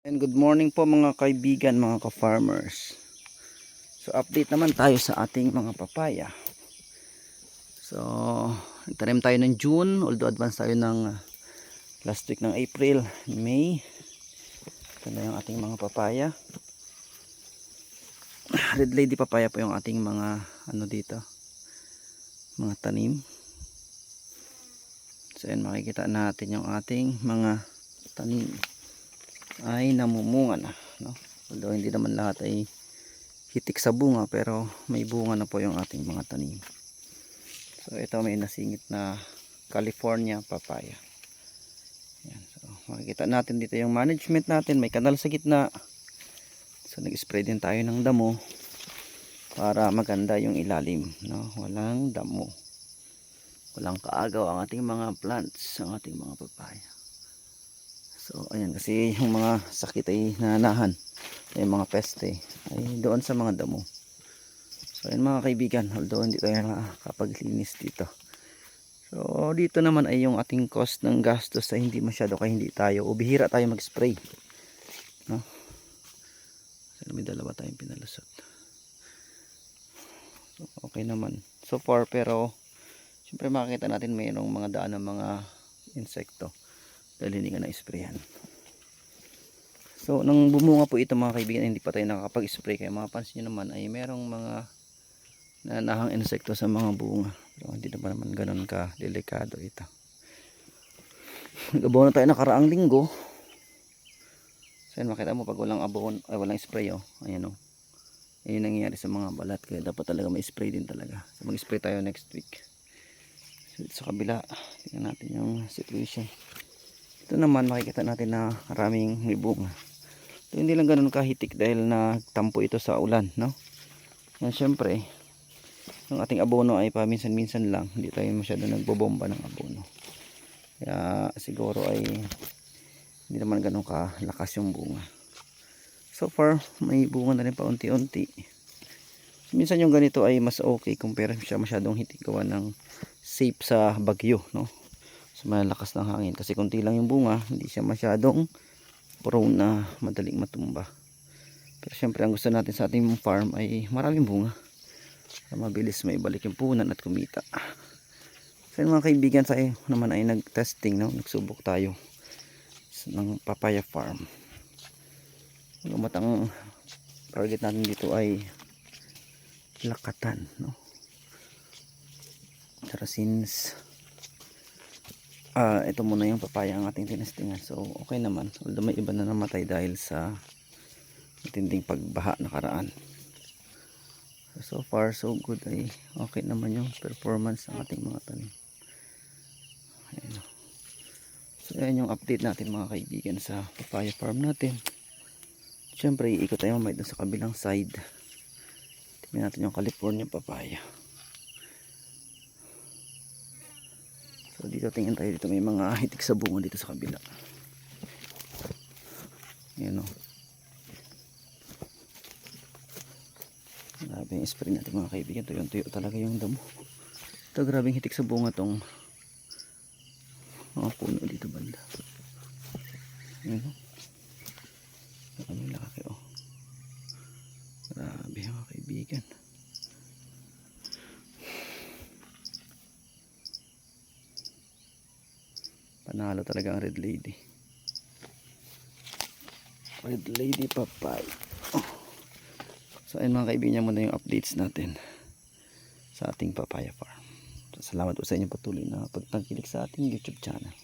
And good morning po mga kaibigan, mga ka-farmers. So update naman tayo sa ating mga papaya. So nagtanim tayo ng June, although advance tayo ng last week ng April, May. Ito na yung ating mga papaya. Red lady papaya po yung ating mga dito, mga tanim. So yan, makikita natin yung ating mga tanim ay namumunga na, no? Although hindi naman lahat ay hitik sa bunga, pero may bunga na po yung ating mga tanim. So ito may nasingit na California papaya. Yan, so makikita natin dito yung management natin, may kanal sa gitna. So nag-spray din tayo ng damo para maganda yung ilalim, no? Walang damo, walang kaagaw ang ating mga plants, ang ating mga papaya. So ayan, kasi yung mga sakit ay nanahan, yung mga peste ay doon sa mga damo. So ayan mga kaibigan, although hindi tayo nakapaglinis dito. So dito naman ay yung ating cost ng gastos ay hindi masyado, kaya hindi tayo o bihira tayo mag-spray, no? So may dalawa tayong pinalusot. So okay naman so far, pero siyempre makikita natin mayroong mga daan ng mga insekto dahil hindi nga na-sprayan. So nang bumunga po ito mga kaibigan, hindi pa tayo nakakapag-spray, kaya mapapansin nyo naman ay merong mga nanahang insekto sa mga bunga. Pero hindi naman ganun ka delikado ito. Nag-abono tayo nakaraang linggo. So yan, makita mo pag walang abon ay walang spray, oh. Ayan, oh. Ayun nangyayari sa mga balat, kaya dapat talaga may spray din talaga. So mag-spray tayo next week. So sa kabila, tingnan natin yung situation. Ito naman makikita natin na maraming may bunga. Ito hindi lang ganun kahitik dahil nagtampo ito sa ulan, no? Yan, syempre yung ating abono ay paminsan-minsan lang, hindi tayo masyado nagbobomba ng abono, kaya siguro ay hindi naman ganun kalakas yung bunga. So far may bunga na rin pa unti-unti. Minsan yung ganito ay mas okay compare siya masyadong hitik, gawa ng safe sa bagyo, no? So malakas ng hangin, kasi kunti lang yung bunga, hindi siya masyadong prone na madaling matumba. Pero syempre ang gusto natin sa ating farm ay maraming bunga, mabilis may balik yung punan at kumita. So mga kaibigan, sa naman ay nag-testing, no? Nagsubok tayo ng papaya farm. Ang target natin dito ay lakatan, no? Pero since ito muna yung papaya ang ating tinestingan, so okay naman. Although may iba na namatay dahil sa matinding pagbaha nakaraan. So far so good, ay okay naman yung performance ng ating mga tanim. Ayan. So ayan yung update natin mga kaibigan sa papaya farm natin. Siyempre iikot tayo mamaya dun sa kabilang side. Tingnan natin yung California papaya. So dito tingnan tayo, dito may mga hitik sa bunga dito sa kabila. Ayan, o. Grabe yung spray natin mga kaibigan. Tuyo talaga yung damo. Ito grabing hitik sa bunga tong mga puno dito banda. Ayan, o. Ang laki, o. Grabe mga kaibigan. Panalo talaga ang red lady. Red lady papaya. So ayun mga kaibigan, muna yung updates natin sa ating papaya farm. So, salamat po sa inyong patuloy na pagtangkilik sa ating YouTube channel.